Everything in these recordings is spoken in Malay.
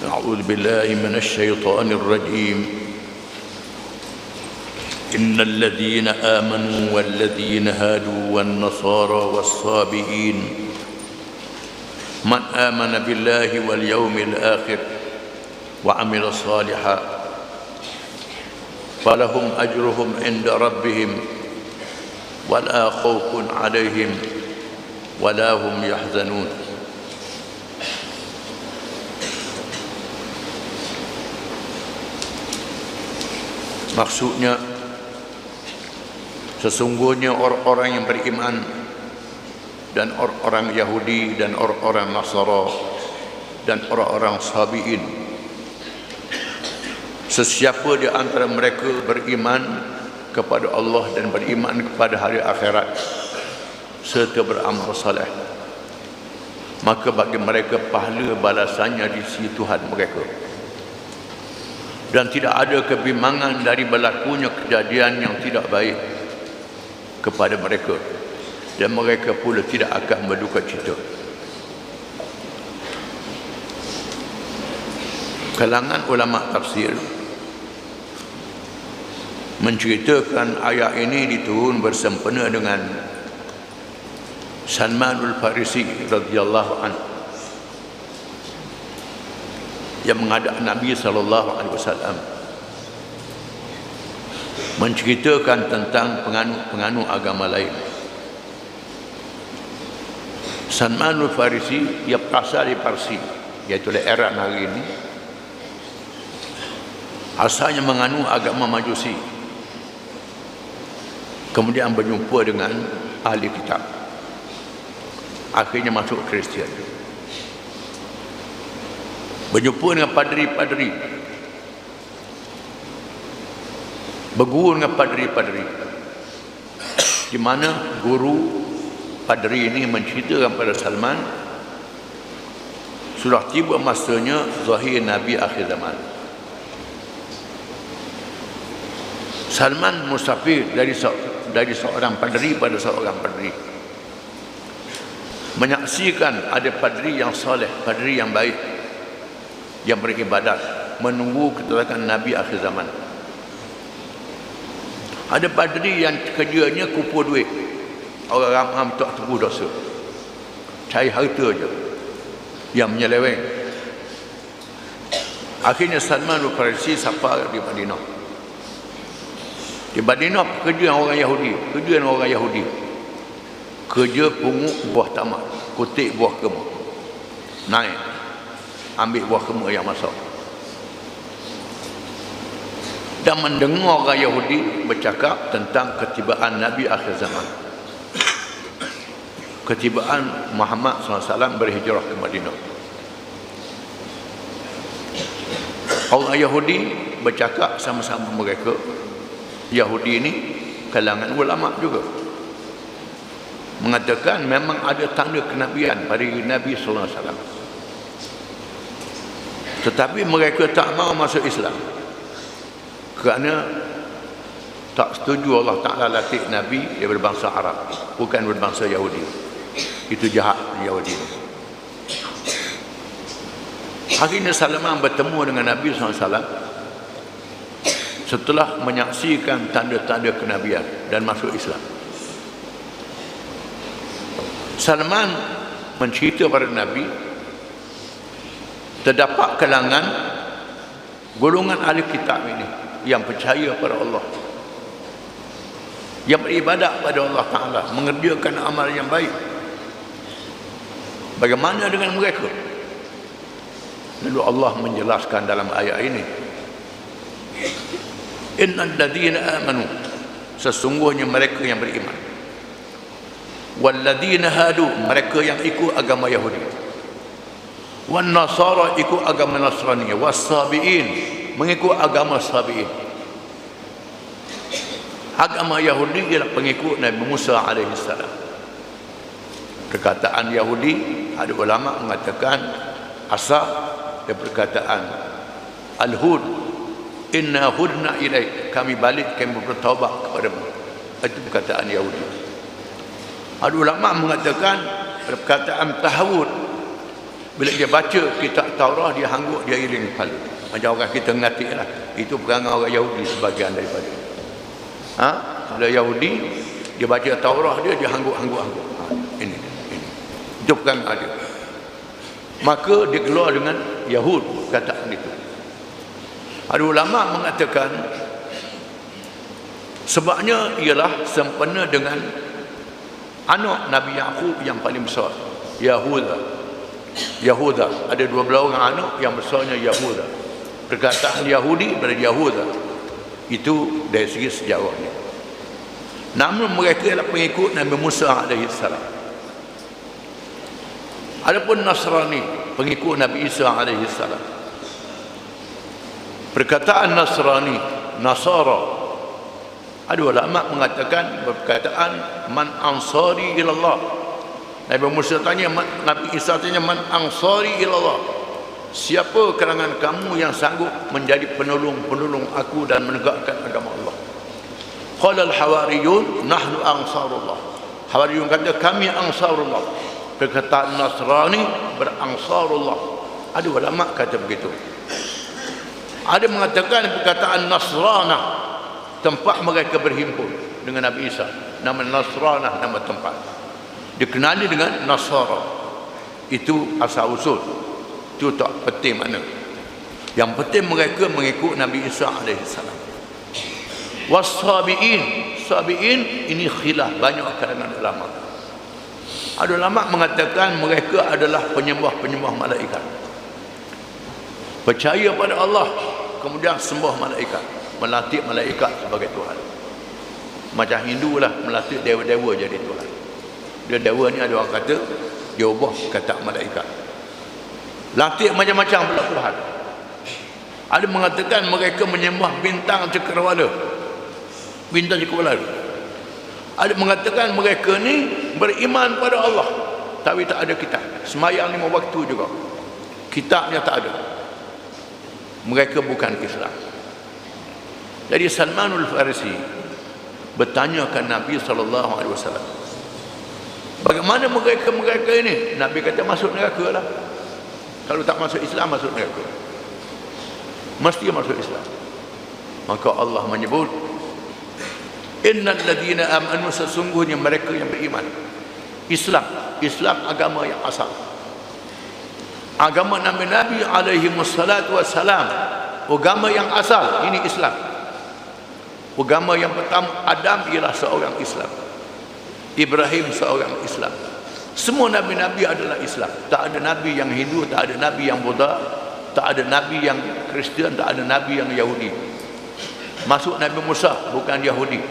أعوذ بالله من الشيطان الرجيم إن الذين آمنوا والذين هادوا والنصارى والصابئين من آمن بالله واليوم الآخر وعمل صالحا فلهم أجرهم عند ربهم ولا خوف عليهم ولا هم يحزنون. Maksudnya, sesungguhnya orang-orang yang beriman dan orang-orang Yahudi dan orang-orang Nasara dan orang-orang Sabi'in, sesiapa di antara mereka beriman kepada Allah dan beriman kepada hari akhirat serta beramal saleh, maka bagi mereka pahala balasannya di sisi Tuhan mereka, dan tidak ada kebimbangan dari berlakunya kejadian yang tidak baik kepada mereka, dan mereka pula tidak akan berduka cita. Kalangan ulama tafsir menceritakan ayat ini diturun bersempena dengan Salmanul Farisi radhiyallahu anhu yang menghadap Nabi SAW, menceritakan tentang penganut agama lain. Salmanul Farisi, ia berasal dari Parsi, iaitu Iran hari ini. Asalnya menganut agama Majusi, kemudian berjumpa dengan ahli kitab, akhirnya masuk Kristian. Berjumpa dengan padri-padri, berguru dengan padri-padri, di mana guru padri ini menceritakan pada Salman, sudah tiba masanya zahir Nabi akhir zaman. Salman musafir dari seorang padri pada seorang padri, menyaksikan ada padri yang soleh, padri yang baik, yang beribadat, menunggu kedatangan Nabi akhir zaman. Ada padri yang kerjanya kumpul duit, orang ramai tak tebu dosa, cari harta je, yang menyeleweng. Akhirnya Salman Al-Farisi safar di Madinah. Di Madinah kerja orang Yahudi, kerja pungut buah tamak, kutik buah kemah, naik ambil buah kemah yang masak, dan mendengar orang Yahudi bercakap tentang ketibaan Nabi akhir zaman, ketibaan Muhammad SAW berhijrah ke Madinah. Orang Yahudi bercakap sama-sama mereka. Yahudi ini kalangan ulama juga, mengatakan memang ada tanda kenabian pada Nabi SAW, tetapi mereka tak mahu masuk Islam kerana tak setuju Allah Ta'ala latih Nabi dia berbangsa Arab, bukan berbangsa Yahudi. Itu jahat Yahudi. Akhirnya Salman bertemu dengan Nabi SAW setelah menyaksikan tanda-tanda kenabian dan masuk Islam. Salman mencerita pada Nabi, terdapat kalangan golongan ahli kitab ini yang percaya pada Allah, yang beribadat pada Allah Ta'ala, mengerjakan amal yang baik. Bagaimana dengan mereka? Lalu Allah menjelaskan dalam ayat ini, innal ladzina amanu, sesungguhnya mereka yang beriman, wal ladzina hadu, mereka yang ikut agama Yahudi, wan nasara ikut agama Nasrani, was sabiin, mengikut agama Sabiin. Agama Yahudi ialah pengikut Nabi Musa alaihi salam. Perkataan Yahudi, ada ulama mengatakan asal dari perkataan al-hud, inna hudna ilaik, kami balik, kami bertaubat kepadamu. Itu perkataan Yahudi. Ada ulama mengatakan perkataan tahawud, Bila dia baca kitab Taurah, dia hangguk, dia iring kepala. Macam orang kita ngatik lah. Itu perangai orang Yahudi sebagian daripada. Kalau Yahudi, dia baca Taurah dia hangguk-hangguk. Ini. Itu perangai dia. Maka dia keluar dengan Yahud kataan itu. Ada ulama mengatakan sebabnya ialah sempena dengan anak Nabi Yaqub yang paling besar, Yahuda. Ada 12 orang anak, yang besarnya Yahuda. Perkataan Yahudi pada Yahuda. Itu dari segi sejarahnya. Namun mereka adalah pengikut Nabi Musa AS. Adapun Nasrani, pengikut Nabi Isa AS. Perkataan Nasrani, Nasara, ada ulama mengatakan perkataan man ansari ilallah. Nabi Musa tanya, Nabi Isa tanya, man ansari ilallah, siapa kalangan kamu yang sanggup menjadi penolong aku dan menegakkan agama Allah? Qala al-hawariyun nahnu ansarullah. Hawariyun kata, kami ansarullah. Perkataan Nasrani beransarullah. Ada ulama kata begitu. Ada mengatakan perkataan Nasrana, tempat mereka berhimpun dengan Nabi Isa. Nama Nasrana, nama tempat. Dikenali dengan Nasara. Itu asal usul. Itu tak penting mana. Yang penting mereka mengikut Nabi Isa AS. Was-sabi'in. Sabi'in ini khilaf banyak kalangan ulama. Ada ulama mengatakan mereka adalah penyembah-penyembah malaikat. Percaya pada Allah, kemudian sembah malaikat, melatih malaikat sebagai Tuhan. Macam Hindu lah, melatih dewa-dewa jadi Tuhan. Dia dewa ni ada orang kata dia ubah kata malaikat. Latih macam-macam pula Tuhan. Ada mengatakan mereka menyembah bintang cakrawala. Bintang cakrawala. Ada mengatakan mereka ni beriman pada Allah, tapi tak ada kitab. Sembahyang 5 waktu juga, kitabnya tak ada. Mereka bukan Islam. Jadi Salmanul Farisi bertanya ke Nabi SAW, bagaimana mereka ini? Nabi kata, masuk neraka lah. Kalau tak masuk Islam, masuk neraka. Mesti masuk Islam. Maka Allah menyebut, innal ladzina amanu, sesungguhnya mereka yang beriman. Islam agama yang asal, agama Nabi-Nabi alaihi wassalatu wassalam, agama yang asal. Ini Islam. Agama yang pertama Adam ialah seorang Islam, Ibrahim seorang Islam. Semua Nabi-Nabi adalah Islam. Tak ada Nabi yang Hindu, tak ada Nabi yang Buddha, tak ada Nabi yang Kristian, tak ada Nabi yang Yahudi. Masuk Nabi Musa bukan Yahudi,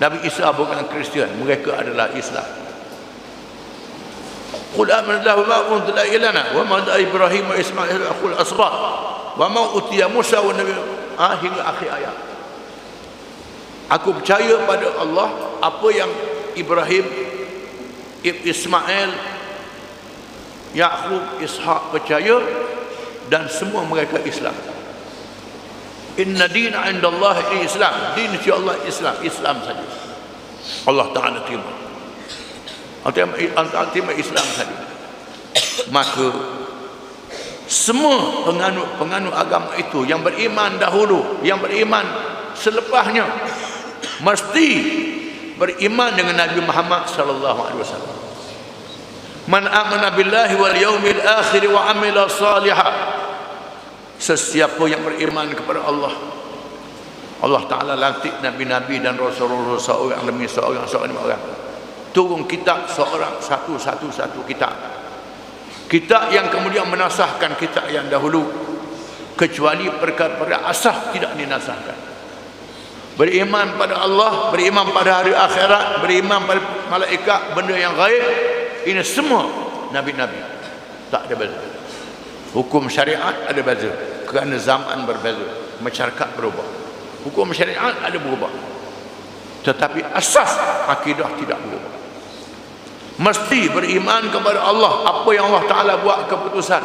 Nabi Isa bukan Kristian, mereka adalah Islam. Qul amanna wa unzila ilaina wa ma Ibrahim wa Ismail akhul asbaq wa ma utiya Musa wa Nabi, hingga akhir ayat. Aku percaya pada Allah, apa yang Ibrahim, Ismail, Yaqub, Ishaq percaya, dan semua mereka Islam. Inna dina indallahi Islam. Din si Allah Islam saja. Allah Ta'ala terima. Allah terima Islam saja. Maka semua penganut agama itu yang beriman dahulu, yang beriman selepasnya, mesti beriman dengan Nabi Muhammad sallallahu alaihi wasallam. Man amana billahi wal yaumil akhir wa amila salihan. Sesiapa yang beriman kepada Allah, Allah Ta'ala lantik Nabi-Nabi dan Rasul-Rasul seorang demi seorang orang. Turun kitab seorang satu kitab. Kitab yang kemudian menasahkan kitab yang dahulu, kecuali perkara-perkara asas tidak dinasahkan. Beriman pada Allah, beriman pada hari akhirat, beriman pada malaikat, benda yang gaib, ini semua Nabi-Nabi. Tak ada beza. Hukum syariat ada beza kerana zaman berbeza, masyarakat berubah. Hukum syariat ada berubah, tetapi asas akidah tidak berubah. Mesti beriman kepada Allah. Apa yang Allah Ta'ala buat keputusan,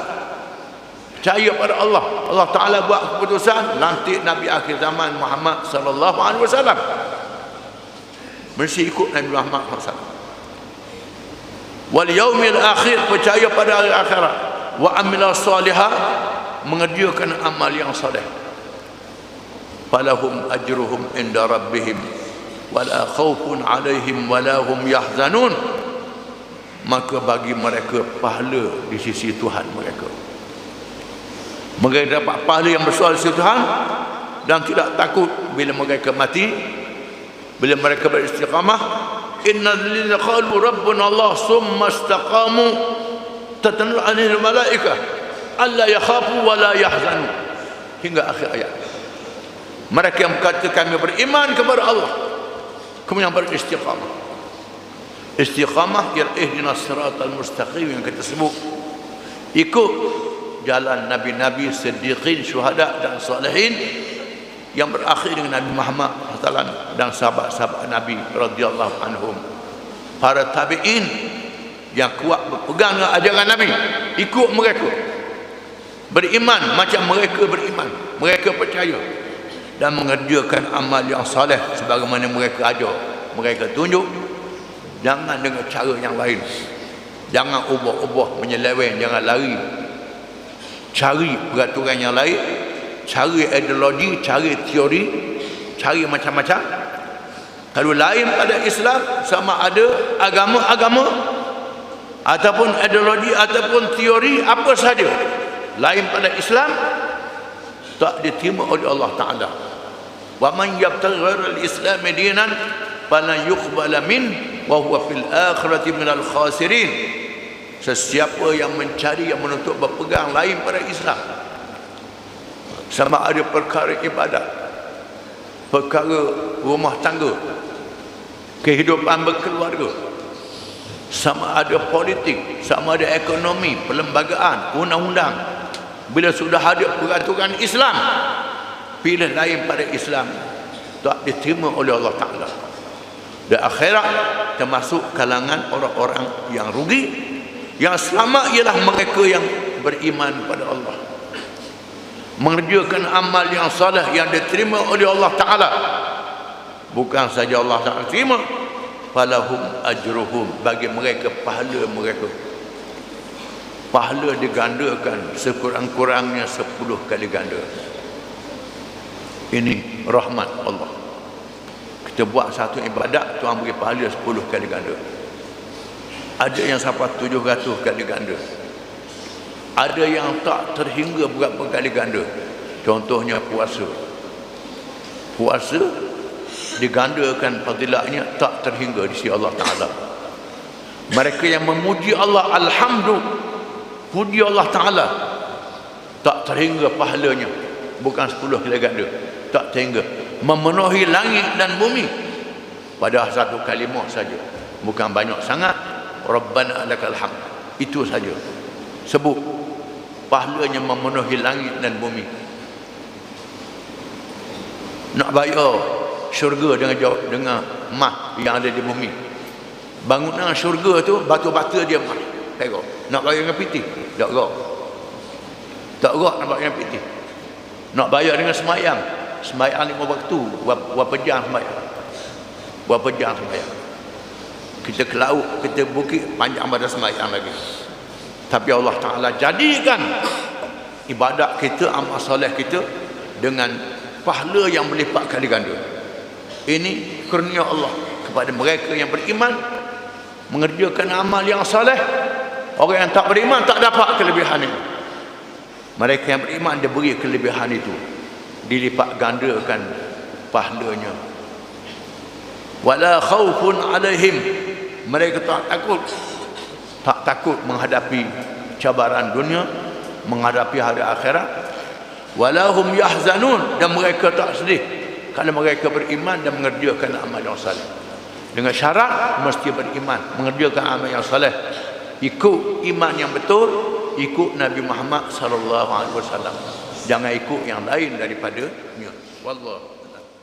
percaya pada Allah. Allah Ta'ala buat keputusan, lantik Nabi akhir zaman Muhammad sallallahu alaihi wasallam, mesti ikut Nabi Muhammad sallallahu alaihi wasallam. Wal yaumil akhir, percaya pada hari akhirat. wa amila salihah, mengerjakan amal yang saleh, falahum ajruhum inda rabbihim wala khaufun alaihim wala hum yahzanun, maka bagi mereka pahala di sisi Tuhan mereka. Mereka dapat pahala yang besar di sisi Tuhan dan tidak takut bila mereka mati, bila mereka beristiqamah. Innal ladzina qalu rabbuna Allah summa istaqamu tatanazzalu alaihim malaikah alla yakhafu wa la yahzanu, hingga akhir ayat. Mereka yang berkata kami beriman kepada Allah, kemudian beristiqamah. Istiqamah ialah ihdinas siratal mustaqim yang kita sebut, ikut jalan nabi-nabi, siddiqin, syuhada dan salihin yang berakhir dengan Nabi Muhammad SAW dan sahabat-sahabat Nabi radhiyallahu anhum, para tabi'in yang kuat berpegang dengan ajaran Nabi, ikut mereka, beriman macam mereka beriman, mereka percaya dan mengerjakan amal yang saleh sebagaimana mereka ajar, mereka tunjuk. Jangan dengan cara yang lain, jangan ubah-ubah, menyeleweng, jangan lari, cari peraturan yang lain, cari ideologi, cari teori, cari macam-macam. Kalau lain pada Islam, sama ada agama-agama ataupun ideologi ataupun teori apa saja lain pada Islam, tak diterima oleh Allah Ta'ala. Wa man yabtaghi ghairal Islam dinan falan yuqbala min wa huwa fil akhirati minal khasirin. Sesiapa yang mencari, yang menuntut berpegang lain pada Islam, sama ada perkara ibadat, perkara rumah tangga, kehidupan berkeluarga, sama ada politik, sama ada ekonomi, perlembagaan, undang-undang, bila sudah ada peraturan Islam, pilih lain pada Islam, tak diterima oleh Allah Ta'ala. Dan akhirat termasuk kalangan orang-orang yang rugi. Yang selamat ialah mereka yang beriman pada Allah, mengerjakan amal yang saleh yang diterima oleh Allah Ta'ala. Bukan saja Allah Ta'ala terima, falahum ajruhum, bagi mereka pahala mereka. Pahala digandakan sekurang-kurangnya 10 kali ganda. Ini rahmat Allah. Kita buat satu ibadat, Tuhan beri pahala 10 kali ganda. Ada yang sampai 700 kali ganda. Ada yang tak terhingga berapa kali ganda. Contohnya puasa. Puasa digandakan fadilatnya tak terhingga di sisi Allah Ta'ala. Mereka yang memuji Allah, alhamdulillah, puji Allah Ta'ala, tak terhingga pahalanya. Bukan 10 kali ganda, tak terhingga. Memenuhi langit dan bumi pada satu kalimah saja, bukan banyak sangat. Rabbana lakal hamd, itu saja sebut pahalanya memenuhi langit dan bumi. Nak bayar syurga dengan mah yang ada di bumi, bangunan syurga tu batu-batu dia mah tengok. Nak bayar dengan piti tak gerak, tak gerak nak bayar dengan piti. Nak bayar dengan semayang 5 waktu, berapa jam semayang, berapa jam semayang. Kita ke laut, kita bukit, panjang pada semayang lagi. Tapi Allah Ta'ala jadikan ibadat kita, amal soleh kita dengan pahala yang berlipat kali ganda. Ini kurnia Allah kepada mereka yang beriman, mengerjakan amal yang soleh. Orang yang tak beriman tak dapat kelebihan ini. Mereka yang beriman diberi kelebihan itu, dilipat gandakan pahalanya. Wala khaufun alaihim, mereka tak takut menghadapi cabaran dunia, menghadapi hari akhirat. Wala hum yahzanun, dan mereka tak sedih kalau mereka beriman dan mengerjakan amal yang saleh. Dengan syarat mesti beriman, mengerjakan amal yang saleh, ikut iman yang betul, ikut Nabi Muhammad sallallahu alaihi wasallam. Jangan ikut yang lain daripadanya. Wallah.